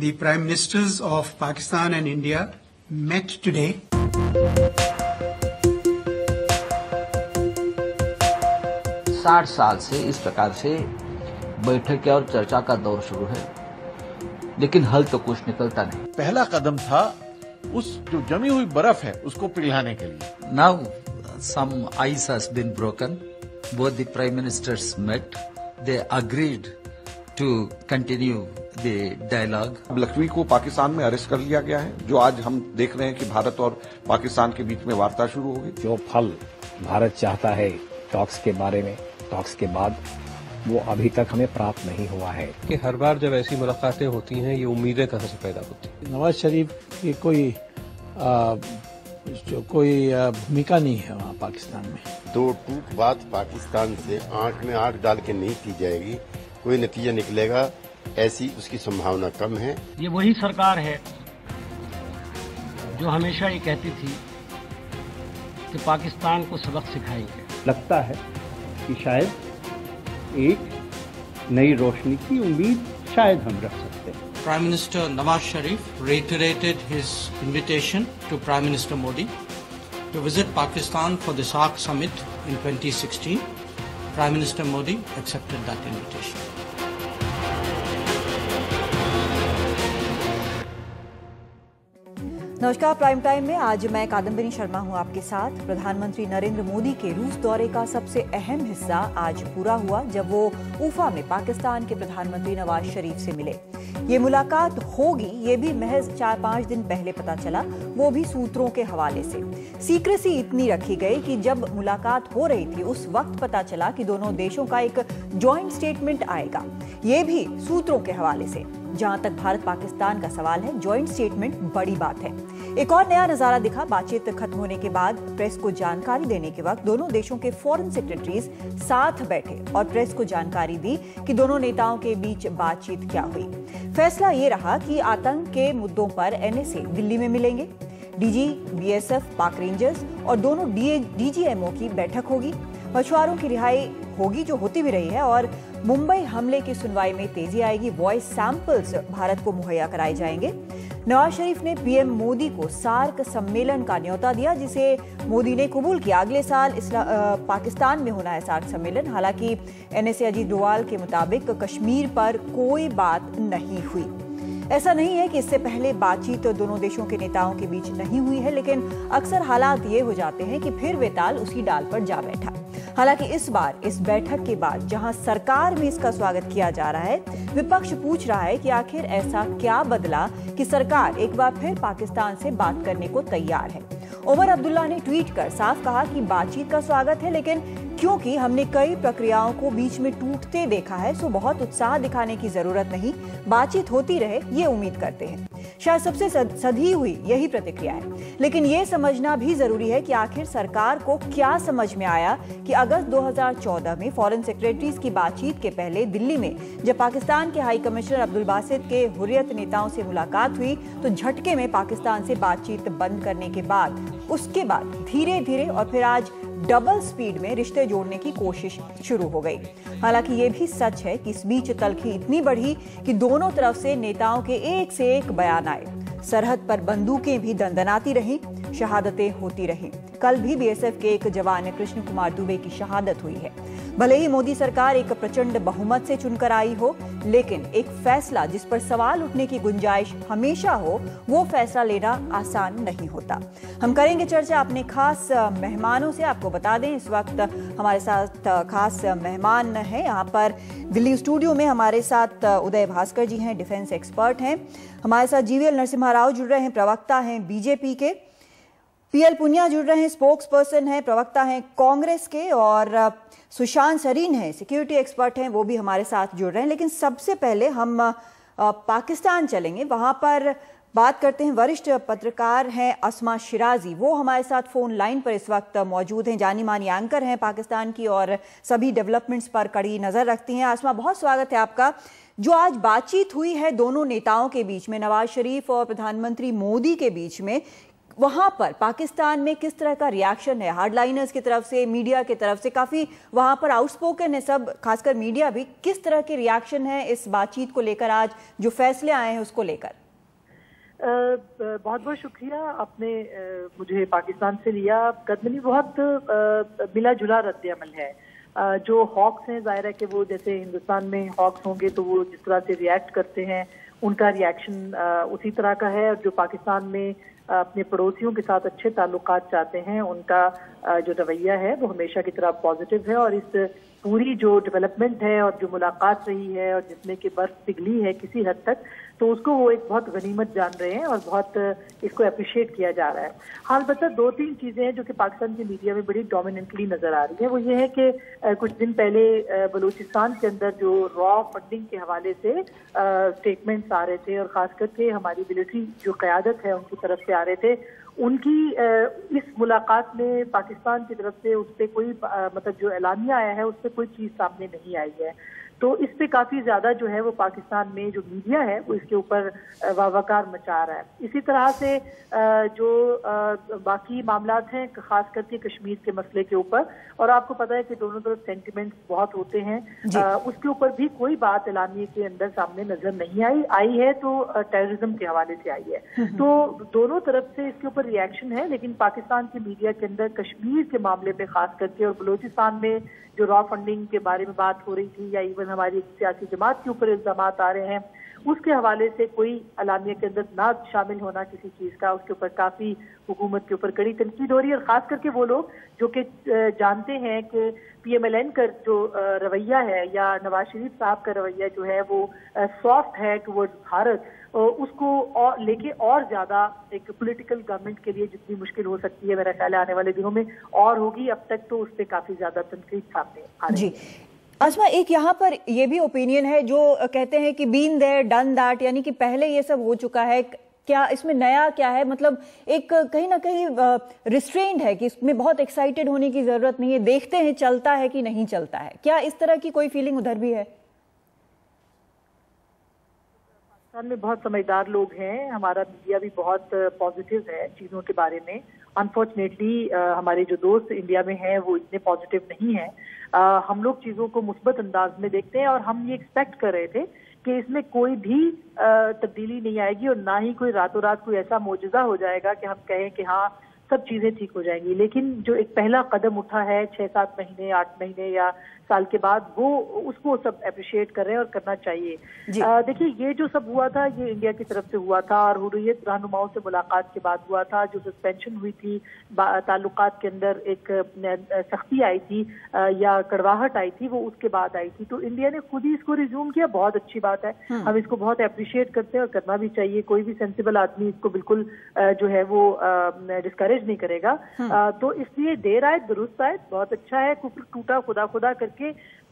The Prime Ministers of Pakistan and India met today. 60 साल से इस प्रकार से बैठक और चर्चा का दौर शुरू है, लेकिन हल तो कुछ निकलता नहीं। पहला कदम था उस जो जमी हुई बर्फ है उसको पिघलाने के लिए। Now some ice has been broken. Both the prime ministers met. They agreed to continue the dialogue. Lakhvi को पाकिस्तान में अरेस्ट कर लिया गया है, जो आज हम देख रहे हैं कि भारत और पाकिस्तान के बीच में वार्ता शुरू होगी। जो फल भारत चाहता है टॉक्स के बारे में, टॉक्स के बाद, वो अभी तक हमें प्राप्त नहीं हुआ है। कि हर बार जब ऐसी मुलाकातें होती हैं, ये उम्मीदें कहाँ से पैदा होती हैं? नवाज शरीफ की कोई भूमिका नहीं है वहाँ पाकिस्तान में। दो टूक बात पाकिस्तान से आंख में आंख डाल के नहीं की जाएगी, कोई नतीजा निकलेगा ऐसी उसकी संभावना कम है। ये वही सरकार है जो हमेशा ये कहती थी कि पाकिस्तान को सबक सिखाएंगे। लगता है कि शायद एक नई रोशनी की उम्मीद शायद हम रख सकते हैं। Prime Minister Nawaz Sharif reiterated his invitation to Prime Minister Modi to visit Pakistan for the SAARC summit in 2016. Prime Minister Modi accepted that invitation. नमस्कार, प्राइम टाइम में आज मैं कादम्बिनी शर्मा हूं आपके साथ। प्रधानमंत्री नरेंद्र मोदी के रूस दौरे का सबसे अहम हिस्सा आज पूरा हुआ जब वो उफा में पाकिस्तान के प्रधानमंत्री नवाज शरीफ से मिले। ये मुलाकात होगी ये भी महज 4-5 दिन पहले पता चला, वो भी सूत्रों के हवाले से। सीक्रेसी इतनी रखी गई कि जब मुलाकात हो रही थी उस वक्त पता चला कि दोनों देशों का एक जॉइंट स्टेटमेंट आएगा, ये भी सूत्रों के हवाले से। जहां तक भारत पाकिस्तान का सवाल है, जॉइंट स्टेटमेंट बड़ी बात है। एक और नया नजारा दिखा बातचीत खत्म होने के बाद। प्रेस को जानकारी देने के वक्त दोनों देशों के फॉरेन सेक्रेटरीज साथ बैठे और प्रेस को जानकारी दी कि दोनों नेताओं के बीच बातचीत क्या हुई। फैसला ये रहा कि आतंक के मुद्दों पर एनएसए दिल्ली में मिलेंगे, डीजी, बीएसएफ, पाक रेंजर्स और दोनों डीजीएमओ की बैठक होगी। मछुआरों की रिहाई होगी जो होती भी रही है, और मुंबई हमले की सुनवाई में तेजी आएगी। वॉइस सैंपल्स भारत को मुहैया कराए जाएंगे। नवाज शरीफ ने पीएम मोदी को सार्क सम्मेलन का न्योता दिया, जिसे मोदी ने कबूल किया। अगले साल पाकिस्तान में होना है सार्क सम्मेलन। हालांकि एनएसए अजीत डोवाल के मुताबिक कश्मीर पर कोई बात नहीं हुई। ऐसा नहीं है कि इससे पहले बातचीत दोनों देशों के नेताओं के बीच नहीं हुई है, लेकिन अक्सर हालात ये हो जाते हैं कि फिर वे ताल उसी डाल पर जा बैठा। हालांकि इस बार इस बैठक के बाद जहां सरकार में इसका स्वागत किया जा रहा है, विपक्ष पूछ रहा है कि आखिर ऐसा क्या बदला कि सरकार एक बार फिर पाकिस्तान से बात करने को तैयार है। उमर अब्दुल्ला ने ट्वीट कर साफ कहा कि बातचीत का स्वागत है, लेकिन क्योंकि हमने कई प्रक्रियाओं को बीच में टूटते देखा है, सो बहुत उत्साह दिखाने की जरूरत नहीं, बातचीत होती रहे ये उम्मीद करते हैं। शायद सबसे सधी हुई यही प्रतिक्रिया है, लेकिन ये समझना भी जरूरी है कि आखिर सरकार को क्या समझ में आया कि अगस्त 2014 में फॉरेन सेक्रेटरीज की बातचीत के पहले दिल्ली में जब पाकिस्तान के हाई कमिश्नर अब्दुल बासित के हुर्रियत नेताओं से मुलाकात हुई तो झटके में पाकिस्तान से बातचीत बंद करने के बाद उसके बाद धीरे धीरे और फिर आज डबल स्पीड में रिश्ते जोड़ने की कोशिश शुरू हो गई। हालांकि ये भी सच है कि इस बीच तलखी इतनी बढ़ी कि दोनों तरफ से नेताओं के एक से एक बयान आए। सरहद पर बंदूकें भी दंदनाती रहीं, शहादतें होती रहीं। कल भी बीएसएफ के एक जवान कृष्ण कुमार दुबे की शहादत हुई है। भले ही मोदी सरकार एक प्रचंड बहुमत से चुनकर आई हो, लेकिन एक फैसला जिस पर सवाल उठने की गुंजाइश हमेशा हो, वो फैसला लेना आसान नहीं होता। हम करेंगे चर्चा अपने खास मेहमानों से। आपको बता दें इस वक्त हमारे साथ खास मेहमान हैं। यहाँ पर दिल्ली स्टूडियो में हमारे साथ उदय भास्कर जी हैं, डिफेंस एक्सपर्ट हैं। हमारे साथ जीवीएल नरसिम्हा राव जुड़ रहे हैं, प्रवक्ता हैं बीजेपी के। पीएल पुनिया जुड़ रहे हैं, स्पोक्स पर्सन हैं, प्रवक्ता हैं कांग्रेस के। और सुशांत सरीन हैं, सिक्योरिटी एक्सपर्ट हैं, वो भी हमारे साथ जुड़ रहे हैं। लेकिन सबसे पहले हम पाकिस्तान चलेंगे, वहां पर बात करते हैं। वरिष्ठ पत्रकार हैं अस्मा शिराजी, वो हमारे साथ फोन लाइन पर इस वक्त मौजूद हैं। जानी मानी एंकर हैं पाकिस्तान की और सभी डेवलपमेंट्स पर कड़ी नजर रखती हैं। अस्मा, बहुत स्वागत है आपका। जो आज बातचीत हुई है दोनों नेताओं के बीच में, नवाज शरीफ और प्रधानमंत्री मोदी के बीच में, वहां पर पाकिस्तान में किस तरह का रिएक्शन है हार्डलाइनर्स की तरफ से, मीडिया की तरफ से? काफी वहां पर आउटस्पोकन है सब, खासकर मीडिया भी। किस तरह के रिएक्शन है इस बातचीत को लेकर, आज जो फैसले आए हैं उसको लेकर? बहुत बहुत शुक्रिया, आपने मुझे पाकिस्तान से लिया। कदमनी बहुत मिला जुला रद्द अमल है। जो हॉक्स हैं, जाहिर है कि वो जैसे हिंदुस्तान में हॉक्स होंगे तो वो जिस तरह से रिएक्ट करते हैं उनका रिएक्शन उसी तरह का है। और जो पाकिस्तान में अपने पड़ोसियों के साथ अच्छे ताल्लुकात चाहते हैं उनका जो रवैया है वो हमेशा की तरह पॉजिटिव है। और इस पूरी जो डेवलपमेंट है और जो मुलाकात रही है और जिसमें कि बर्फ पिघली है किसी हद तक, तो उसको वो एक बहुत गनीमत जान रहे हैं और बहुत इसको अप्रिशिएट किया जा रहा है। हाँ, अलबत्ता 2-3 चीजें हैं जो कि पाकिस्तान की मीडिया में बड़ी डोमिनेंटली नजर आ रही है। वो ये है कि कुछ दिन पहले बलूचिस्तान के अंदर जो रॉ फंडिंग के हवाले से स्टेटमेंट्स आ रहे थे और खास करके हमारी मिलिट्री जो क़यादत है उनकी तरफ से आ रहे थे, उनकी इस मुलाकात में पाकिस्तान की तरफ से उस पर कोई मतलब जो ऐलानिया आया है उस पर कोई चीज सामने नहीं आई है। तो इस पे काफी ज्यादा जो है वो पाकिस्तान में जो मीडिया है वो इसके ऊपर वावकार मचा रहा है। इसी तरह से जो बाकी मामलात हैं खास करके कश्मीर के मसले के ऊपर, और आपको पता है कि दोनों तरफ सेंटिमेंट्स बहुत होते हैं, उसके ऊपर भी कोई बात ऐलानिए के अंदर सामने नजर नहीं आई है तो टेररिज्म के हवाले से आई है। तो दोनों तरफ से इसके ऊपर रिएक्शन है, लेकिन पाकिस्तान की मीडिया के अंदर कश्मीर के मामले पे खास करके और बलूचिस्तान में जो रॉ फंडिंग के बारे में बात हो रही थी या इवन हमारी सियासी जमात के ऊपर इल्जाम आ रहे हैं, उसके हवाले से कोई अलामिया के अंदर ना शामिल होना किसी चीज का, उसके ऊपर काफी हुकूमत के ऊपर कड़ी तनकीद हो रही है। और खास करके वो लोग जो कि जानते हैं कि PMLN का जो रवैया है या नवाज शरीफ साहब का रवैया जो है वो सॉफ्ट है टुवर्ड्स भारत, उसको और लेके और ज्यादा एक पॉलिटिकल गवर्नमेंट के लिए जितनी मुश्किल हो सकती है मेरा ख्याल है आने वाले दिनों में और होगी। अब तक तो उस पर काफी ज्यादा तनकीद सामने आ रही है। आसमा, एक यहाँ पर ये भी ओपिनियन है जो कहते हैं कि बीन देयर डन दैट, यानी कि पहले ये सब हो चुका है, क्या इसमें नया क्या है? मतलब एक कहीं ना कहीं रिस्ट्रेंड है कि इसमें बहुत एक्साइटेड होने की जरूरत नहीं है, देखते हैं चलता है कि नहीं चलता है। क्या इस तरह की कोई फीलिंग उधर भी है? पाकिस्तान में बहुत समझदार लोग हैं, हमारा मीडिया भी बहुत पॉजिटिव है चीजों के बारे में। अनफॉर्चुनेटली हमारे जो दोस्त इंडिया में हैं वो इतने पॉजिटिव नहीं हैं। हम लोग चीजों को मुस्बत अंदाज में देखते हैं और हम ये एक्सपेक्ट कर रहे थे कि इसमें कोई भी तब्दीली नहीं आएगी और ना ही कोई रातों रात कोई ऐसा मोजज़ा हो जाएगा कि हम कहें कि हाँ सब चीजें ठीक हो जाएंगी। लेकिन जो एक पहला कदम उठा है 6-7 महीने 8 महीने या साल के बाद, वो उसको सब अप्रिशिएट कर रहे हैं और करना चाहिए। देखिए, ये जो सब हुआ था ये इंडिया की तरफ से हुआ था और हुर्रियत रहनुमाओं से मुलाकात के बाद हुआ था। जो सस्पेंशन हुई थी, ताल्लुकात के अंदर एक सख्ती आई थी या कड़वाहट आई थी, वो उसके बाद आई थी। तो इंडिया ने खुद ही इसको रिज्यूम किया, बहुत अच्छी बात है, हम इसको बहुत अप्रिशिएट करते हैं और करना भी चाहिए। कोई भी सेंसिबल आदमी इसको बिल्कुल जो है वो डिस्करेज नहीं करेगा। तो इसलिए देर आए दुरुस्त आए, बहुत अच्छा है। कुफर टूटा खुदा खुदा करके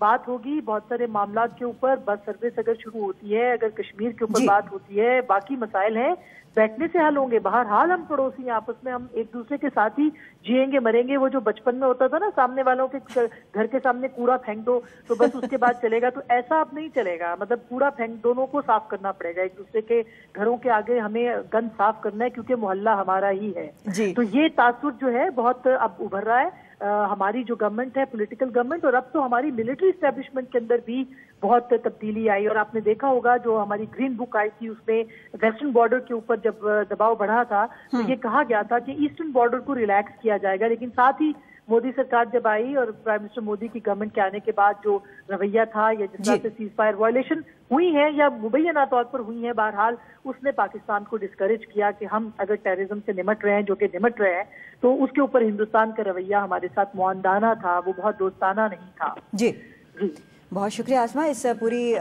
बात होगी बहुत सारे मामलात के ऊपर। बस सर्विस अगर शुरू होती है, अगर कश्मीर के ऊपर बात होती है, बाकी मसाइल हैं, बैठने से हल होंगे। बहरहाल हम पड़ोसी हैं, आपस में हम एक दूसरे के साथ ही जिएंगे मरेंगे। वो जो बचपन में होता था ना, सामने वालों के घर के सामने कूड़ा फेंक दो तो बस उसके बाद चलेगा, तो ऐसा अब नहीं चलेगा। मतलब कूड़ा फेंक दोनों को साफ करना पड़ेगा, एक दूसरे के घरों के आगे हमें गंद साफ करना है क्योंकि मोहल्ला हमारा ही है। तो ये तासुर जो है बहुत अब उभर रहा है। हमारी जो गवर्नमेंट है, पॉलिटिकल गवर्नमेंट, और अब तो हमारी मिलिट्री एस्टेब्लिशमेंट के अंदर भी बहुत तब्दीली आई। और आपने देखा होगा जो हमारी ग्रीन बुक आई थी उसमें वेस्टर्न बॉर्डर के ऊपर जब दबाव बढ़ा था तो ये कहा गया था कि ईस्टर्न बॉर्डर को रिलैक्स किया जाएगा। लेकिन साथ ही मोदी सरकार जब आई और प्राइम मिनिस्टर मोदी की गवर्नमेंट के आने के बाद जो रवैया था या जिस तरह से सीज फायर वायलेशन हुई है या मुबैना तौर पर हुई है, बहरहाल उसने पाकिस्तान को डिस्करेज किया कि हम अगर टेररिज्म से निमट रहे हैं, जो कि निमट रहे हैं, तो उसके ऊपर हिंदुस्तान का रवैया हमारे साथ मुआंदाना था, वो बहुत दोस्ताना नहीं था। जी बहुत शुक्रिया आसमा इस पूरी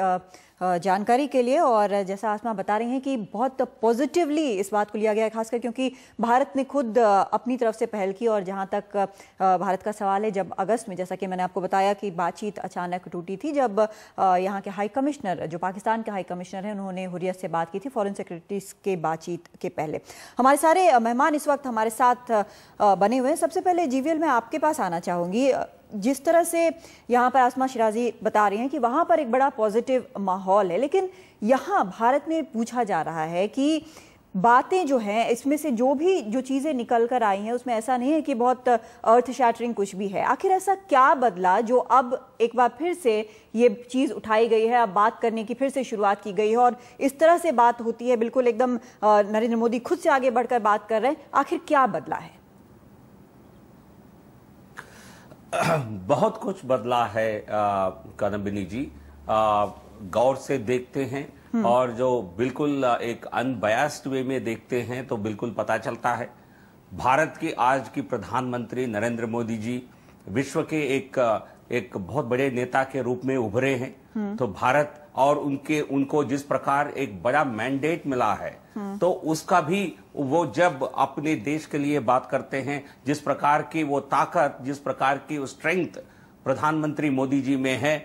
जानकारी के लिए। और जैसा आसमा बता रही हैं कि बहुत पॉजिटिवली इस बात को लिया गया है, खासकर क्योंकि भारत ने खुद अपनी तरफ से पहल की। और जहां तक भारत का सवाल है, जब अगस्त में, जैसा कि मैंने आपको बताया कि बातचीत अचानक टूटी थी, जब यहाँ के हाई कमिश्नर, जो पाकिस्तान के हाई कमिश्नर हैं, उन्होंने हुर्रियत से बात की थी फॉरेन सेक्रेटरी के बातचीत के पहले। हमारे सारे मेहमान इस वक्त हमारे साथ बने हुए हैं। सबसे पहले GVL में आपके पास आना चाहूँगी। जिस तरह से यहाँ पर आसमा शिराजी बता रही हैं कि वहाँ पर एक बड़ा पॉजिटिव माहौल है, लेकिन यहाँ भारत में पूछा जा रहा है कि बातें जो हैं, इसमें से जो चीजें निकल कर आई हैं उसमें ऐसा नहीं है कि बहुत अर्थ शैटरिंग कुछ भी है। आखिर ऐसा क्या बदला जो अब एक बार फिर से ये चीज उठाई गई है, अब बात करने की फिर से शुरुआत की गई है और इस तरह से बात होती है, बिल्कुल एकदम नरेंद्र मोदी खुद से आगे बढ़कर बात कर रहे हैं। आखिर क्या बदला है? बहुत कुछ बदला है कादम्बिनी जी, गौर से देखते हैं और जो बिल्कुल एक अनबयास्ड वे में देखते हैं तो बिल्कुल पता चलता है। भारत की आज की प्रधानमंत्री नरेंद्र मोदी जी विश्व के एक बहुत बड़े नेता के रूप में उभरे हैं। तो भारत और उनको जिस प्रकार एक बड़ा मैंडेट मिला है तो उसका भी वो जब अपने देश के लिए बात करते हैं, जिस प्रकार की वो ताकत, जिस प्रकार की वो स्ट्रेंथ प्रधानमंत्री मोदी जी में है,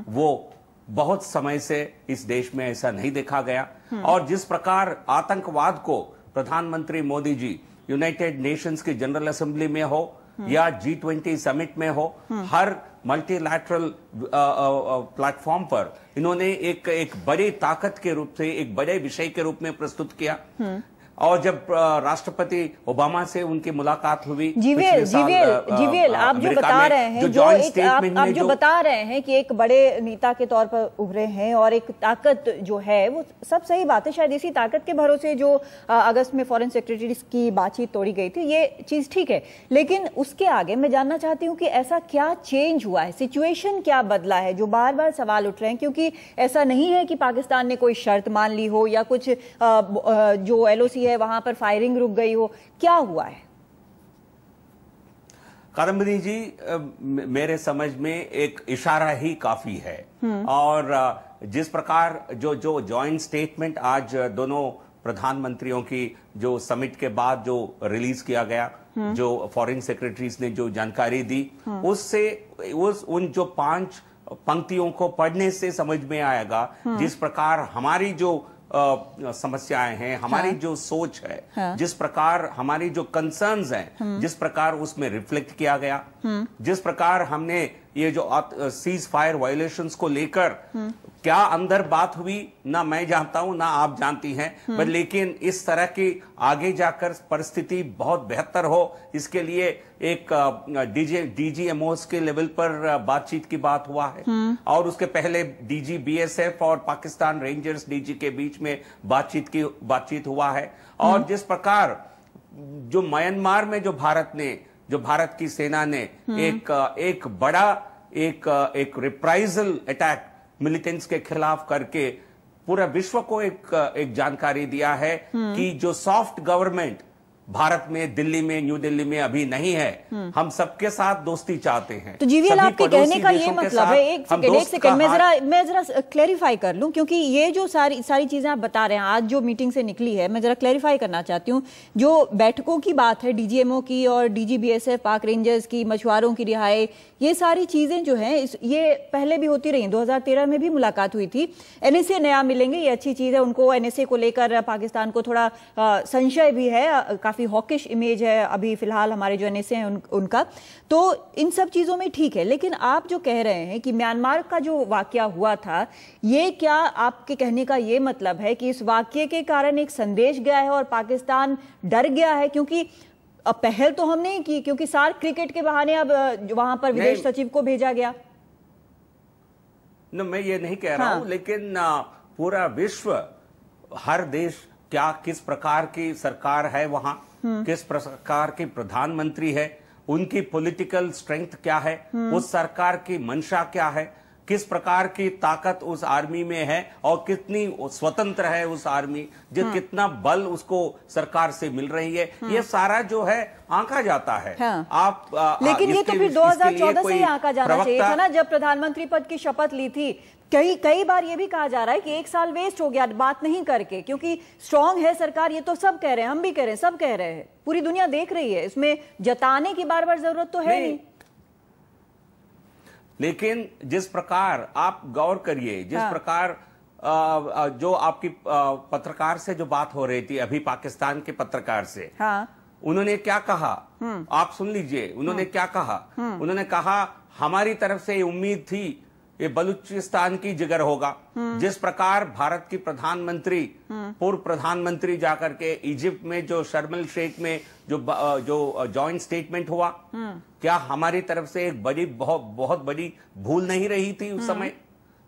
वो बहुत समय से इस देश में ऐसा नहीं देखा गया। और जिस प्रकार आतंकवाद को प्रधानमंत्री मोदी जी यूनाइटेड नेशंस की जनरल असेंबली में हो या G20 समिट में हो, हर मल्टीलैटरल प्लेटफॉर्म पर इन्होंने एक बड़ी ताकत के रूप से, एक बड़े विषय के रूप में प्रस्तुत किया। और जब राष्ट्रपति ओबामा से उनकी मुलाकात हुई, जीवीएल आप जो बता रहे हैं, आप जो बता रहे हैं कि एक बड़े नेता के तौर पर उभरे हैं और एक ताकत जो है, वो सब सही बात है। शायद इसी ताकत के भरोसे जो अगस्त में फॉरेन सेक्रेटरी की बातचीत तोड़ी गई थी, ये चीज ठीक है। लेकिन उसके आगे मैं जानना चाहती हूँ कि ऐसा क्या चेंज हुआ है, सिचुएशन क्या बदला है, जो बार बार सवाल उठ रहे हैं। क्योंकि ऐसा नहीं है कि पाकिस्तान ने कोई शर्त मान ली हो या कुछ जो LOC वहां पर फायरिंग रुक गई हो, क्या हुआ है? कादम्बिनी जी, मेरे समझ में एक इशारा ही काफी है। और जिस प्रकार जो जॉइंट स्टेटमेंट आज दोनों प्रधानमंत्रियों की जो समिट के बाद जो रिलीज किया गया, जो फॉरेन सेक्रेटरीज ने जो जानकारी दी, उससे उन जो 5 पंक्तियों को पढ़ने से समझ में आएगा जिस प्रकार हमारी जो समस्याएं हैं, हमारी जो सोच है, जिस प्रकार हमारी जो कंसर्न्स हैं, जिस प्रकार उसमें रिफ्लेक्ट किया गया, जिस प्रकार हमने ये जो सीज फायर वायलेशंस को लेकर क्या अंदर बात हुई, ना मैं जानता हूं ना आप जानती हैं, पर लेकिन इस तरह की आगे जाकर परिस्थिति बहुत बेहतर हो, इसके लिए एक DGMOs के लेवल पर बातचीत की बात हुआ है। और उसके पहले DG BSF और पाकिस्तान रेंजर्स DG के बीच में बातचीत हुआ है। और जिस प्रकार जो म्यांमार में जो भारत की सेना ने एक बड़ा एक रिप्राइजल अटैक मिलिटेंट्स के खिलाफ करके पूरा विश्व को एक जानकारी दिया है कि जो सॉफ्ट गवर्नमेंट भारत में, दिल्ली में, न्यू दिल्ली में अभी नहीं है, हम सबके साथ दोस्ती चाहते हैं। तो जीवीएल, आपके कहने का ये मतलब है, एक सेकंड मैं जरा क्लैरिफाई कर लूं, क्योंकि ये जो सारी चीजें आप बता रहे हैं आज जो मीटिंग से निकली है, मैं जरा क्लैरिफाई करना चाहती हूँ। जो बैठकों की बात है, DGMO की और DG BSF, पाक रेंजर्स की, मछुआरों की रिहाई, ये सारी चीजें जो हैं ये पहले भी होती रही। 2013 में भी मुलाकात हुई थी। NSA नया मिलेंगे, ये अच्छी चीज है। उनको NSA को लेकर पाकिस्तान को थोड़ा संशय भी है, काफी हॉकिश इमेज है अभी फिलहाल हमारे जो NSA हैं उनका। तो इन सब चीजों में ठीक है, लेकिन आप जो कह रहे हैं कि म्यांमार का जो वाकया हुआ था, ये क्या आपके कहने का ये मतलब है कि इस वाकये के कारण एक संदेश गया है और पाकिस्तान डर गया है? क्योंकि अब पहल तो हम नहीं की, क्योंकि सार्क क्रिकेट के बहाने अब वहां पर विदेश सचिव को भेजा गया। मैं ये नहीं कह रहा हूं, लेकिन पूरा विश्व, हर देश किस प्रकार की सरकार है वहां, किस प्रकार की प्रधानमंत्री है, उनकी पॉलिटिकल स्ट्रेंथ क्या है, उस सरकार की मंशा क्या है, किस प्रकार की ताकत उस आर्मी में है और कितनी स्वतंत्र है उस आर्मी, जो कितना बल उसको सरकार से मिल रही है, ये सारा जो है आंका जाता है। लेकिन ये तो फिर 2014 से ही आंका जाना चाहिए था ना, जब प्रधानमंत्री पद की शपथ ली थी। कई बार ये भी कहा जा रहा है कि 1 साल वेस्ट हो गया बात नहीं करके, क्योंकि स्ट्रांग है सरकार, ये तो सब कह रहे हैं, हम भी कह रहे हैं, सब कह रहे हैं, पूरी दुनिया देख रही है, इसमें जताने की बार बार जरूरत तो है नहीं। लेकिन जिस प्रकार आप गौर करिए, जिस प्रकार जो आपकी पत्रकार से जो बात हो रही थी अभी, पाकिस्तान के पत्रकार से, उन्होंने क्या कहा आप सुन लीजिए। उन्होंने क्या कहा? उन्होंने कहा हमारी तरफ से उम्मीद थी ये बलूचिस्तान की जिगर होगा। जिस प्रकार भारत की प्रधानमंत्री, पूर्व प्रधानमंत्री जाकर के इजिप्ट में जो शर्म एल शेख में जो जॉइंट स्टेटमेंट हुआ, क्या हमारी तरफ से एक बड़ी बहुत बड़ी भूल नहीं रही थी उस समय?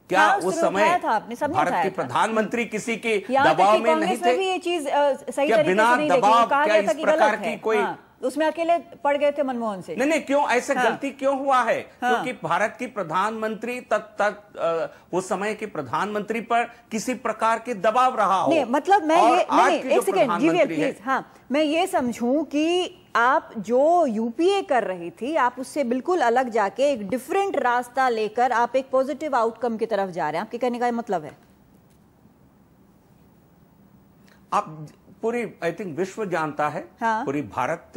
क्या उस समय भारत के प्रधानमंत्री किसी के दबाव में नहीं थे? ये चीज सही क्या बिना दबाव क्या इस प्रकार की कोई उसमें अकेले पड़ गए थे मनमोहन सिंह? नहीं, क्यों ऐसे गलती क्यों हुआ है? क्योंकि भारत की प्रधानमंत्री उस समय के प्रधानमंत्री पर किसी प्रकार के दबाव रहा हो। नहीं, मतलब मैं ये एक सेकेंड जीवीएल प्लीज, हाँ, मैं ये समझूं कि आप जो यूपीए कर रही थी, आप उससे बिल्कुल अलग जाके एक डिफरेंट रास्ता लेकर आप एक पॉजिटिव आउटकम की तरफ जा रहे हैं। आपके कहने का मतलब है आप पूरी, आई थिंक विश्व जानता है, हाँ। पूरी भारत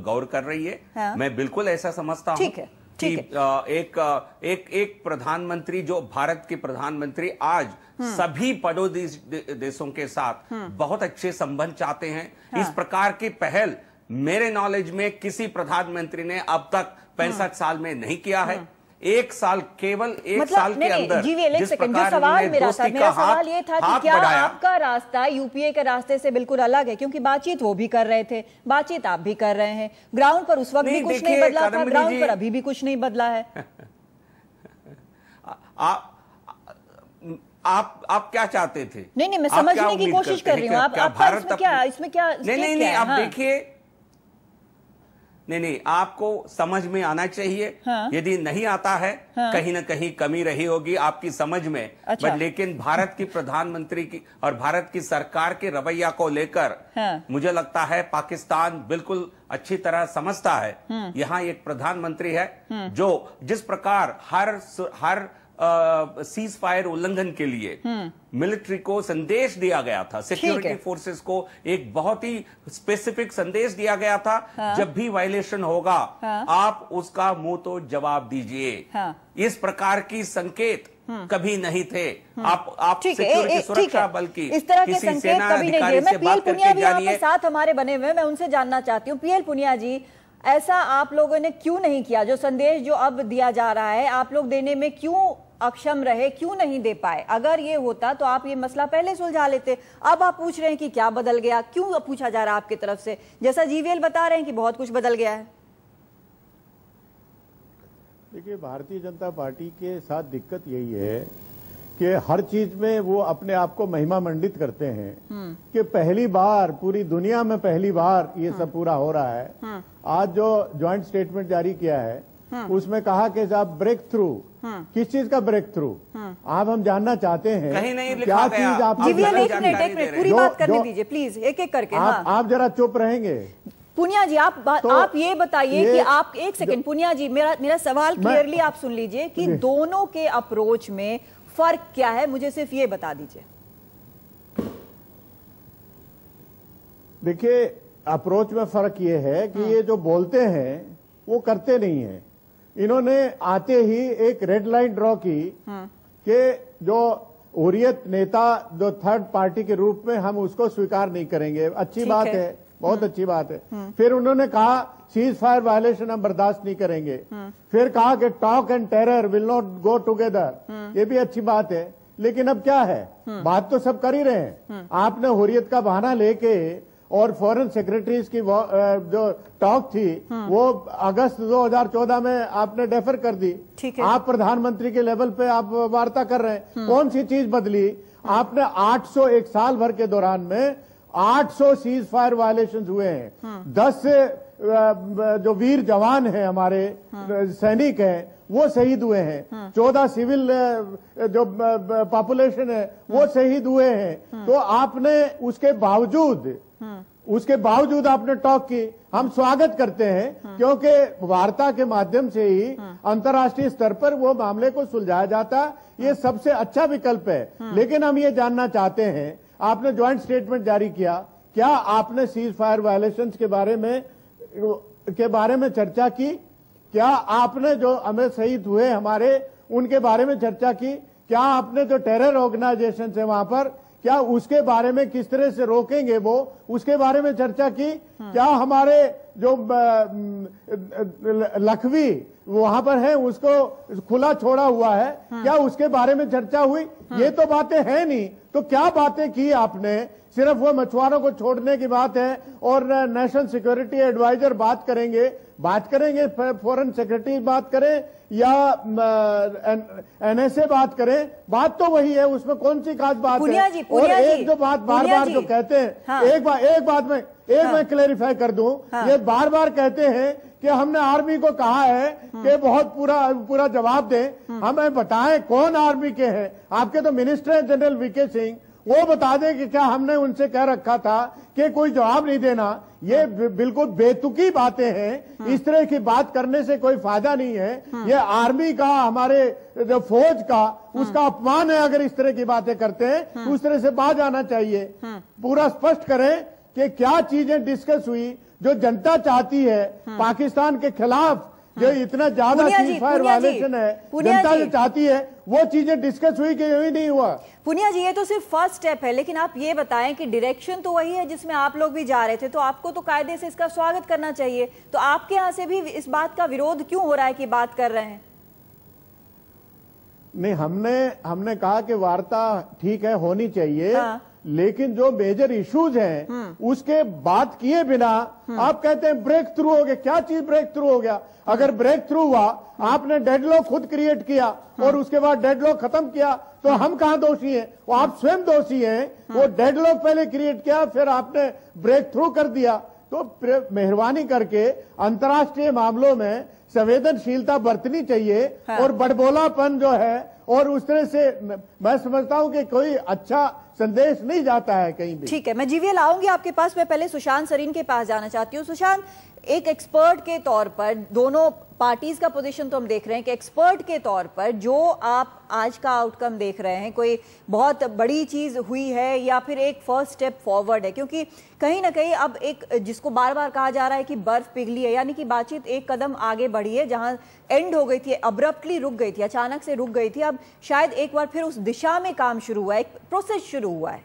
गौर कर रही है, हाँ। मैं बिल्कुल ऐसा समझता हूं कि एक प्रधानमंत्री, जो भारत के प्रधानमंत्री आज सभी पड़ोसी देशों के साथ बहुत अच्छे संबंध चाहते हैं, हाँ। इस प्रकार की पहल मेरे नॉलेज में किसी प्रधानमंत्री ने अब तक 65 साल में नहीं किया है। एक साल, केवल एक साल के अंदर जिस प्रकार सवाल मेरा सवाल ये था कि क्या आपका रास्ता यूपीए के रास्ते से बिल्कुल अलग है? क्योंकि बातचीत वो भी कर रहे थे, बातचीत आप भी कर रहे हैं, ग्राउंड पर उस वक्त भी कुछ नहीं बदला था, ग्राउंड पर अभी भी कुछ नहीं बदला है। आप क्या चाहते थे? नहीं, मैं समझने की कोशिश कर रही हूँ। इसमें क्या नहीं, आप देखिए, नहीं, आपको समझ में आना चाहिए, हाँ। यदि नहीं आता है, हाँ। कहीं ना कहीं कमी रही होगी आपकी समझ में, अच्छा। लेकिन भारत की प्रधानमंत्री की और भारत की सरकार के रवैया को लेकर, हाँ। मुझे लगता है पाकिस्तान बिल्कुल अच्छी तरह समझता है। यहाँ एक प्रधानमंत्री है जो जिस प्रकार हर सीज फायर उल्लंघन के लिए मिलिट्री को संदेश दिया गया था, सिक्योरिटी फोर्सेस को एक बहुत ही स्पेसिफिक संदेश दिया गया था, हाँ। जब भी वायलेशन होगा, हाँ। आप उसका मुंह तो जवाब दीजिए, हाँ। इस प्रकार की संकेत कभी नहीं थे। आप सिक्योरिटी सुरक्षा बल की इस तरह के संकेत कभी नहीं दिए। मैं पीएल पुनिया भी यहाँ पे साथ हमारे बने हुए, मैं उनसे जानना चाहती हूँ, पीएल पुनिया जी, ऐसा आप लोगों ने क्यों नहीं किया? जो संदेश जो अब दिया जा रहा है, आप लोग देने में क्यों अक्षम रहे, क्यों नहीं दे पाए? अगर ये होता तो आप ये मसला पहले सुलझा लेते। अब आप पूछ रहे हैं कि क्या बदल गया, क्यों पूछा जा रहा है आपकी तरफ से? जैसा जीवीएल बता रहे हैं कि बहुत कुछ बदल गया है। देखिए, भारतीय जनता पार्टी के साथ दिक्कत यही है कि हर चीज में वो अपने आप को महिमा मंडित करते हैं कि पहली बार, पूरी दुनिया में पहली बार ये सब पूरा हो रहा है। आज जो ज्वाइंट स्टेटमेंट जारी किया है उसमें कहा कि साहब ब्रेक थ्रू, किस चीज का ब्रेक थ्रू? आप हम जानना चाहते हैं कहीं नहीं क्या चीज आप पूरी बात करने दीजिए प्लीज, एक एक करके। आप जरा चुप रहेंगे। पुनिया जी, आप ये बताइए कि आप, एक सेकंड पुनिया जी, मेरा सवाल क्लियरली आप सुन लीजिए कि दोनों के अप्रोच में फर्क क्या है, मुझे सिर्फ ये बता दीजिए। देखिए, अप्रोच में फर्क ये है कि ये जो बोलते हैं वो करते नहीं है। इन्होंने आते ही एक रेड लाइन ड्रॉ की कि जो हुर्रियत नेता, जो थर्ड पार्टी के रूप में हम उसको स्वीकार नहीं करेंगे। अच्छी बात है, बहुत अच्छी बात है। फिर उन्होंने कहा सीज फायर वायलेशन हम बर्दाश्त नहीं करेंगे। फिर कहा कि talk and terror will not go together, ये भी अच्छी बात है। लेकिन अब क्या है, बात तो सब कर ही रहे हैं। आपने हुर्रियत का बहाना लेके और फॉरेन सेक्रेटरीज की जो टॉक थी वो अगस्त 2014 में आपने डेफर कर दी। आप प्रधानमंत्री के लेवल पे आप वार्ता कर रहे हैं। कौन सी चीज बदली? आपने 800, एक साल भर के दौरान में 800 सीज फायर वायलेशन हुए हैं। 10 जो वीर जवान हैं, हमारे सैनिक हैं, वो शहीद हुए हैं। 14 सिविल जो पॉपुलेशन है वो शहीद हुए हैं। तो आपने उसके बावजूद आपने टॉक की। हम स्वागत करते हैं क्योंकि वार्ता के माध्यम से ही अंतर्राष्ट्रीय स्तर पर वो मामले को सुलझाया जाता, ये सबसे अच्छा विकल्प है। लेकिन हम ये जानना चाहते हैं, आपने ज्वाइंट स्टेटमेंट जारी किया, क्या आपने सीज फायर वायलेशंस के बारे में चर्चा की? क्या आपने जो हमें शहीद हुए हमारे, उनके बारे में चर्चा की? क्या आपने जो टेरर ऑर्गेनाइजेशन है वहां पर, क्या उसके बारे में किस तरह से रोकेंगे वो, उसके बारे में चर्चा की? क्या हमारे जो लखवी वहां पर है उसको खुला छोड़ा हुआ है, क्या उसके बारे में चर्चा हुई? ये तो बातें हैं नहीं, तो क्या बातें की आपने? सिर्फ वो मछुआरों को छोड़ने की बात है और नेशनल सिक्योरिटी एडवाइजर बात करेंगे, फॉरेन सेक्रेटरी बात करें या एनएसए बात करें, बात तो वही है, उसमें कौन सी खास बात है? और एक जो बात बार बार जो कहते हैं, हाँ। एक बात मैं क्लेरिफाई कर दूं, हाँ। ये बार बार कहते हैं कि हमने आर्मी को कहा है कि बहुत पूरा जवाब दें। हमें बताएं कौन आर्मी के हैं? आपके तो मिनिस्टर हैं जनरल वीके सिंह, वो बता दें कि क्या हमने उनसे कह रखा था कि कोई जवाब नहीं देना? ये बिल्कुल बेतुकी बातें हैं, इस तरह की बात करने से कोई फायदा नहीं है। ये आर्मी का, हमारे जो फौज का, उसका अपमान है अगर इस तरह की बातें करते हैं, उस तरह से बात आना चाहिए। पूरा स्पष्ट करें कि क्या चीजें डिस्कस हुई जो जनता चाहती है पाकिस्तान के खिलाफ, जो इतना ज्यादा सीजफायर वायलेशन है, जनता जो चाहती है वो चीजें डिस्कस हुई कि यही नहीं हुआ? पुनिया जी, ये तो सिर्फ फर्स्ट स्टेप है, लेकिन आप ये बताएं कि डायरेक्शन तो वही है जिसमें आप लोग भी जा रहे थे, तो आपको तो कायदे से इसका स्वागत करना चाहिए। तो आपके यहाँ से भी इस बात का विरोध क्यों हो रहा है कि बात कर रहे हैं? नहीं, हमने कहा कि वार्ता ठीक है, होनी चाहिए, हाँ। लेकिन जो मेजर इश्यूज हैं उसके बात किए बिना आप कहते हैं ब्रेक थ्रू हो गया। क्या चीज ब्रेक थ्रू हो गया? अगर ब्रेक थ्रू हुआ, आपने डेडलॉक खुद क्रिएट किया और उसके बाद डेडलॉक खत्म किया, तो हम कहां दोषी हैं? वो आप स्वयं दोषी हैं। वो डेडलॉक पहले क्रिएट किया, फिर आपने ब्रेक थ्रू कर दिया। तो मेहरबानी करके अंतर्राष्ट्रीय मामलों में संवेदनशीलता बरतनी चाहिए, हाँ। और बड़बोलापन जो है, और उस तरह से मैं समझता हूं कि कोई अच्छा संदेश नहीं जाता है कहीं भी। ठीक है, मैं जीवीएल आऊंगी आपके पास। मैं पहले सुशांत सरीन के पास जाना चाहती हूँ। सुशांत, एक एक्सपर्ट के तौर पर, दोनों पार्टीज का पोजीशन तो हम देख रहे हैं कि एक्सपर्ट के तौर पर जो आप आज का आउटकम देख रहे हैं, कोई बहुत बड़ी चीज हुई है या फिर एक फर्स्ट स्टेप फॉरवर्ड है? क्योंकि कहीं ना कहीं अब एक जिसको बार बार कहा जा रहा है कि बर्फ पिघली है, यानी कि बातचीत एक कदम आगे बढ़ी है, जहां एंड हो गई थी, अब्रप्टली रुक गई थी, अचानक से रुक गई थी, अब शायद एक बार फिर उस दिशा में काम शुरू हुआ है, एक प्रोसेस शुरू हुआ है।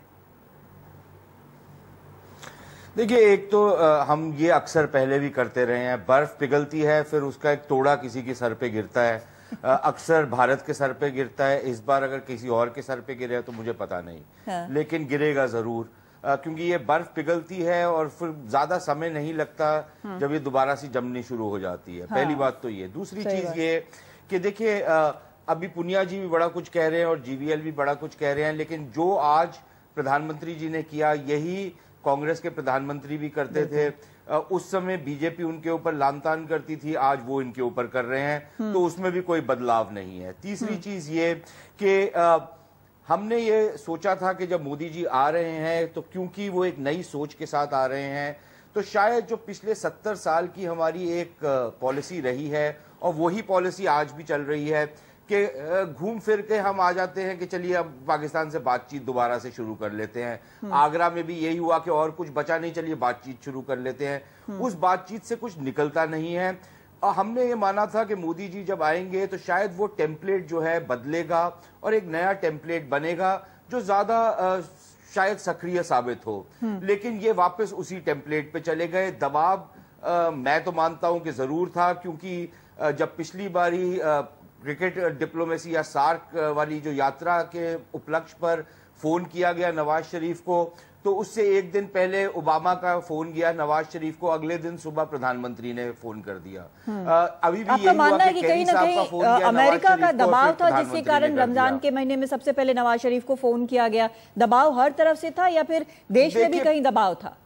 देखिए, एक तो हम ये अक्सर पहले भी करते रहे हैं, बर्फ पिघलती है, फिर उसका एक तोड़ा किसी के सर पे गिरता है। अक्सर भारत के सर पे गिरता है, इस बार अगर किसी और के सर पे गिरे तो मुझे पता नहीं, हाँ। लेकिन गिरेगा जरूर, क्योंकि ये बर्फ पिघलती है और फिर ज्यादा समय नहीं लगता जब ये दोबारा से जमनी शुरू हो जाती है। हाँ। पहली बात तो ये। दूसरी चीज ये कि देखिए, अभी पुनिया जी भी बड़ा कुछ कह रहे हैं और जीवीएल भी बड़ा कुछ कह रहे हैं, लेकिन जो आज प्रधानमंत्री जी ने किया, यही कांग्रेस के प्रधानमंत्री भी करते थे। उस समय बीजेपी उनके ऊपर लानतान करती थी, आज वो इनके ऊपर कर रहे हैं, तो उसमें भी कोई बदलाव नहीं है। तीसरी चीज ये कि हमने ये सोचा था कि जब मोदी जी आ रहे हैं तो क्योंकि वो एक नई सोच के साथ आ रहे हैं, तो शायद जो पिछले 70 साल की हमारी एक पॉलिसी रही है और वही पॉलिसी आज भी चल रही है कि घूम फिर के हम आ जाते हैं कि चलिए अब पाकिस्तान से बातचीत दोबारा से शुरू कर लेते हैं। आगरा में भी यही हुआ कि और कुछ बचा नहीं, चलिए बातचीत शुरू कर लेते हैं। उस बातचीत से कुछ निकलता नहीं है। और हमने ये माना था कि मोदी जी जब आएंगे तो शायद वो टेम्पलेट जो है बदलेगा और एक नया टेम्पलेट बनेगा जो ज्यादा शायद सक्रिय साबित हो, लेकिन ये वापस उसी टेम्पलेट पे चले गए। दबाव मैं तो मानता हूं कि जरूर था, क्योंकि जब पिछली बारी क्रिकेट डिप्लोमेसी या सार्क वाली जो यात्रा के उपलक्ष्य पर फोन किया गया नवाज शरीफ को, तो उससे एक दिन पहले ओबामा का फोन गया नवाज शरीफ को, अगले दिन सुबह प्रधानमंत्री ने फोन कर दिया। अभी भी आपका मानना है कि कहीं ना कहीं अमेरिका का दबाव था जिसके कारण रमजान के महीने में सबसे पहले नवाज शरीफ को फोन किया गया? दबाव हर तरफ से था या फिर देश में भी कहीं दबाव था?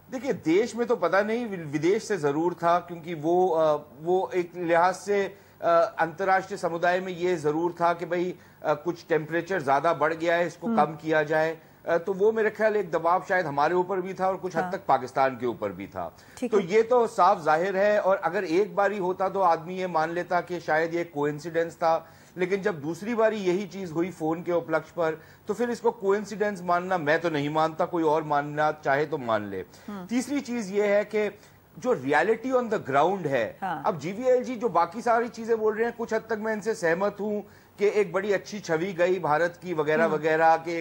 देखिए, देश में तो पता नहीं, विदेश से जरूर था, क्योंकि वो एक लिहाज से अंतर्राष्ट्रीय समुदाय में ये जरूर था कि भाई कुछ टेम्परेचर ज्यादा बढ़ गया है, इसको कम किया जाए। तो वो मेरे ख्याल एक दबाव शायद हमारे ऊपर भी था और कुछ हद तक पाकिस्तान के ऊपर भी था। तो ये तो साफ जाहिर है, और अगर एक बारी होता तो आदमी ये मान लेता कि शायद ये कोइंसिडेंस था, लेकिन जब दूसरी बारी यही चीज हुई फोन के उपलक्ष्य पर, तो फिर इसको कोइंसिडेंस मानना मैं तो नहीं मानता, कोई और मानना चाहे तो मान ले। तीसरी चीज ये है कि जो रियलिटी ऑन द ग्राउंड है, अब जीवीएल जी जो बाकी सारी चीजें बोल रहे हैं, कुछ हद तक मैं इनसे सहमत हूं कि एक बड़ी अच्छी छवि गई भारत की वगैरह वगैरह कि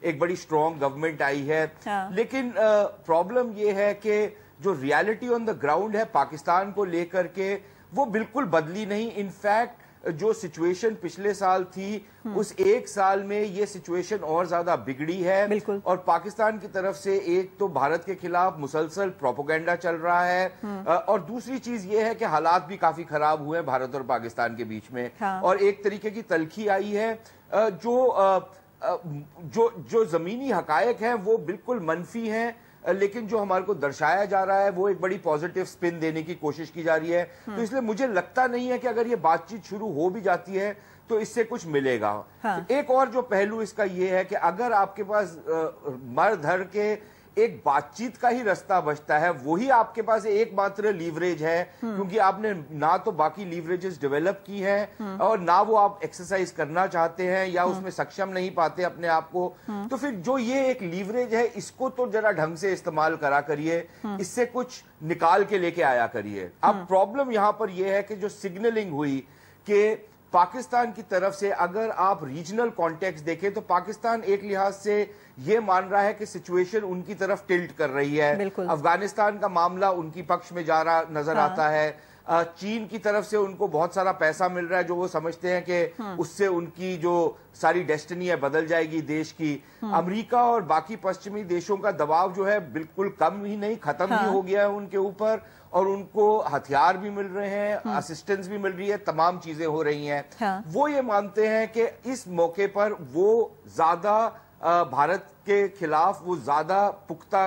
एक बड़ी स्ट्रॉन्ग गवर्नमेंट आई है। लेकिन प्रॉब्लम ये है कि जो रियलिटी ऑन द ग्राउंड है पाकिस्तान को लेकर के वो बिल्कुल बदली नहीं। इनफैक्ट जो सिचुएशन पिछले साल थी उस एक साल में ये सिचुएशन और ज्यादा बिगड़ी है और पाकिस्तान की तरफ से एक तो भारत के खिलाफ मुसलसल प्रोपेगेंडा चल रहा है और दूसरी चीज ये है कि हालात भी काफी खराब हुए हैं भारत और पाकिस्तान के बीच में और एक तरीके की तलखी आई है जो जमीनी हकायक हैं वो बिल्कुल मनफी हैं, लेकिन जो हमारे को दर्शाया जा रहा है वो एक बड़ी पॉजिटिव स्पिन देने की कोशिश की जा रही है। तो इसलिए मुझे लगता नहीं है कि अगर ये बातचीत शुरू हो भी जाती है तो इससे कुछ मिलेगा। एक और जो पहलू इसका ये है कि अगर आपके पास मर धर के एक बातचीत का ही रास्ता बचता है, वही आपके पास एकमात्र लीवरेज है, क्योंकि आपने ना तो बाकी लीवरेजेस डेवलप की हैं और ना वो आप एक्सरसाइज करना चाहते हैं या उसमें सक्षम नहीं पाते अपने आप को। तो फिर जो ये एक लीवरेज है इसको तो जरा ढंग से इस्तेमाल करा करिए, इससे कुछ निकाल के लेके आया करिए। अब प्रॉब्लम यहां पर यह है कि जो सिग्नलिंग हुई कि पाकिस्तान की तरफ से अगर आप रीजनल कॉन्टेक्स्ट देखें तो पाकिस्तान एक लिहाज से ये मान रहा है कि सिचुएशन उनकी तरफ टिल्ट कर रही है। अफगानिस्तान का मामला उनकी पक्ष में जा रहा नजर आता है। चीन की तरफ से उनको बहुत सारा पैसा मिल रहा है जो वो समझते हैं कि उससे उनकी जो सारी डेस्टिनी है बदल जाएगी देश की। अमेरिका और बाकी पश्चिमी देशों का दबाव जो है बिल्कुल कम ही नहीं खत्म ही हो गया है उनके ऊपर और उनको हथियार भी मिल रहे हैं, असिस्टेंस भी मिल रही है, तमाम चीजें हो रही हैं। वो ये मानते हैं कि इस मौके पर वो ज्यादा भारत के खिलाफ वो ज्यादा पुख्ता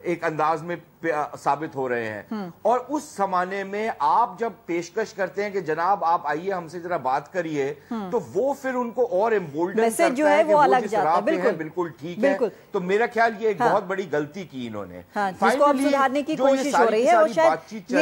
एक अंदाज में साबित हो रहे हैं और उस जमाने में आप जब पेशकश करते हैं कि जनाब आप आइए हमसे जरा बात करिए तो वो फिर उनको और एम्बोल्डन करता जो है वो अलग जाता है। बिल्कुल ठीक है। तो मेरा ख्याल ये एक बहुत बड़ी गलती की इन्होंने, जिसको अब सुधारने की कोशिश हो रही है और शायद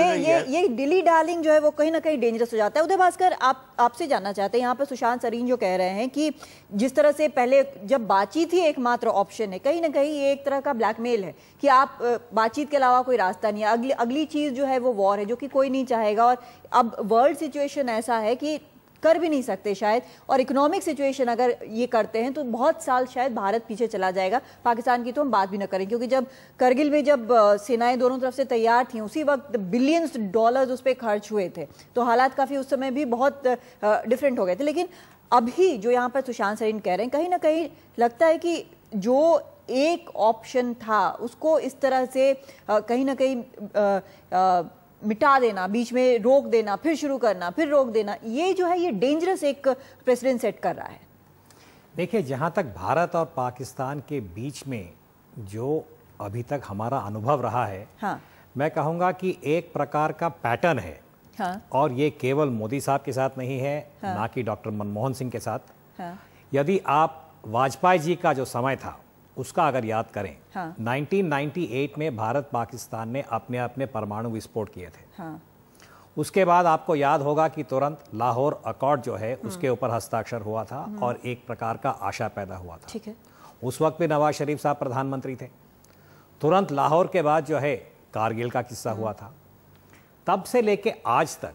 ये डिली डार्लिंग जो है वो कहीं ना कहीं डेंजरस हो जाता है। उदय भास्कर, आपसे जानना चाहते हैं, यहाँ पर सुशांत सरीन जो कह रहे हैं कि जिस तरह से पहले जब बातचीत ही एकमात्र ऑप्शन है, कहीं ना कहीं ये एक तरह का ब्लैकमेल है कि आप बातचीत के अलावा कोई रास्ता नहीं है, अगली चीज जो है वो वॉर है जो कि कोई नहीं चाहेगा और अब वर्ल्ड सिचुएशन ऐसा है कि कर भी नहीं सकते शायद, और इकोनॉमिक सिचुएशन अगर ये करते हैं तो बहुत साल शायद भारत पीछे चला जाएगा। पाकिस्तान की तो हम बात भी ना करें क्योंकि जब करगिल में जब सेनाएं दोनों तरफ से तैयार थी उसी वक्त बिलियंस डॉलर्स उस पर खर्च हुए थे, तो हालात काफी उस समय भी बहुत डिफरेंट हो गए थे। लेकिन अभी जो यहाँ पर सुशांत सरीन कह रहे हैं, कहीं ना कहीं लगता है कि जो एक ऑप्शन था उसको इस तरह से कहीं ना कहीं मिटा देना, बीच में रोक देना, फिर शुरू करना, फिर रोक देना, ये जो है ये डेंजरस एक प्रेसिडेंट सेट कर रहा है। देखिए, जहां तक भारत और पाकिस्तान के बीच में जो अभी तक हमारा अनुभव रहा है, मैं कहूंगा कि एक प्रकार का पैटर्न है। और ये केवल मोदी साहब के साथ नहीं है, ना कि डॉक्टर मनमोहन सिंह के साथ। यदि आप वाजपेयी जी का जो समय था उसका अगर याद करें, 1998 में भारत पाकिस्तान ने अपने अपने परमाणु विस्फोट किए थे। उसके बाद आपको याद होगा कि तुरंत लाहौर अकॉर्ड जो है उसके ऊपर हस्ताक्षर हुआ था और एक प्रकार का आशा पैदा हुआ था। ठीक है। उस वक्त भी नवाज शरीफ साहब प्रधानमंत्री थे। तुरंत लाहौर के बाद जो है कारगिल का किस्सा हुआ था। तब से लेके आज तक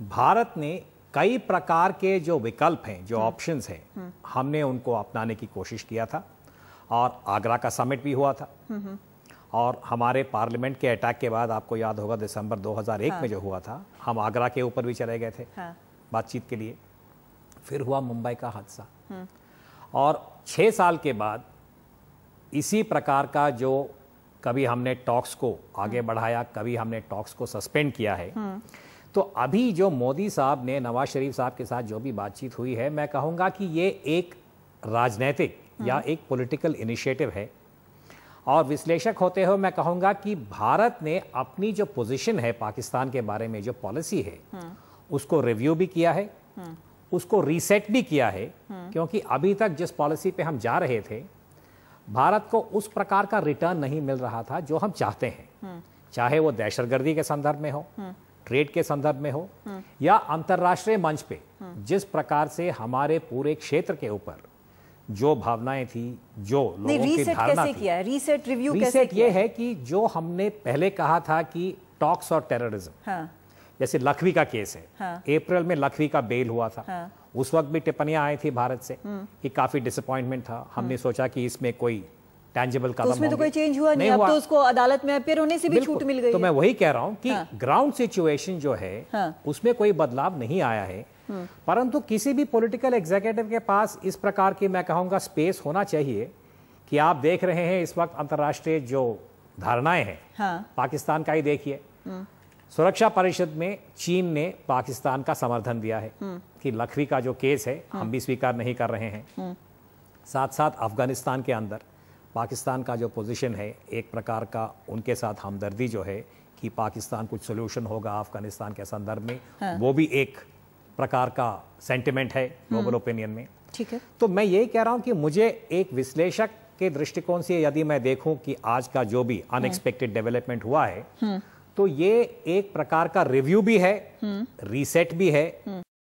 भारत ने कई प्रकार के जो विकल्प हैं, जो ऑप्शंस हैं, हमने उनको अपनाने की कोशिश किया था और आगरा का समिट भी हुआ था। और हमारे पार्लियामेंट के अटैक के बाद आपको याद होगा दिसंबर 2001 में जो हुआ था, हम आगरा के ऊपर भी चले गए थे बातचीत के लिए। फिर हुआ मुंबई का हादसा और 6 साल के बाद इसी प्रकार का जो कभी हमने टॉक्स को आगे बढ़ाया, कभी हमने टॉक्स को सस्पेंड किया है। तो अभी जो मोदी साहब ने नवाज शरीफ साहब के साथ जो भी बातचीत हुई है, मैं कहूँगा कि ये एक राजनीतिक या एक पॉलिटिकल इनिशिएटिव है। और विश्लेषक होते हुए मैं कहूँगा कि भारत ने अपनी जो पोजीशन है पाकिस्तान के बारे में, जो पॉलिसी है, उसको रिव्यू भी किया है, उसको रीसेट भी किया है। क्योंकि अभी तक जिस पॉलिसी पे हम जा रहे थे, भारत को उस प्रकार का रिटर्न नहीं मिल रहा था जो हम चाहते हैं, चाहे वो दहशतगर्दी के संदर्भ में हो, ट्रेड के संदर्भ में हो, या अंतर्राष्ट्रीय मंच पे जिस प्रकार से हमारे पूरे क्षेत्र के ऊपर जो भावनाएं थी, जो लोगों की धारणा थी। रीसेट रिव्यू कैसे किया? ये है कि जो हमने पहले कहा था कि टॉक्स और टेररिज्म, जैसे लखवी का केस है, अप्रैल में लखवी का बेल हुआ था, उस वक्त भी टिप्पणियां आई थी भारत से कि काफी डिसअपॉइंटमेंट था। हमने सोचा कि इसमें कोई टैंजिबल कदम उसमें तो होंगे। कोई चेंज हुआ नहीं, अब तो उसको अदालत में अपीयर होने से भी छूट मिल गई तो है। मैं वही कह रहा हूं कि ग्राउंड सिचुएशन जो है उसमें कोई बदलाव नहीं आया है, परंतु किसी भी पॉलिटिकल एग्जीक्यूटिव के पास इस प्रकार की मैं कहूंगा स्पेस होना चाहिए कि आप देख रहे हैं इस वक्त अंतर्राष्ट्रीय जो धारणाएं हैं, पाकिस्तान का ही देखिए। सुरक्षा परिषद में चीन ने पाकिस्तान का समर्थन दिया है कि लखवी का जो केस है हम भी स्वीकार नहीं कर रहे हैं। साथ साथ अफगानिस्तान के अंदर पाकिस्तान का जो पोजीशन है, एक प्रकार का उनके साथ हमदर्दी जो है कि पाकिस्तान कुछ सोल्यूशन होगा अफगानिस्तान के संदर्भ में, वो भी एक प्रकार का सेंटिमेंट है ग्लोबल ओपिनियन में। ठीक है, तो मैं यही कह रहा हूं कि मुझे एक विश्लेषक के दृष्टिकोण से यदि मैं देखूं कि आज का जो भी अनएक्सपेक्टेड डेवलपमेंट हुआ है, तो ये एक प्रकार का रिव्यू भी है, रीसेट भी है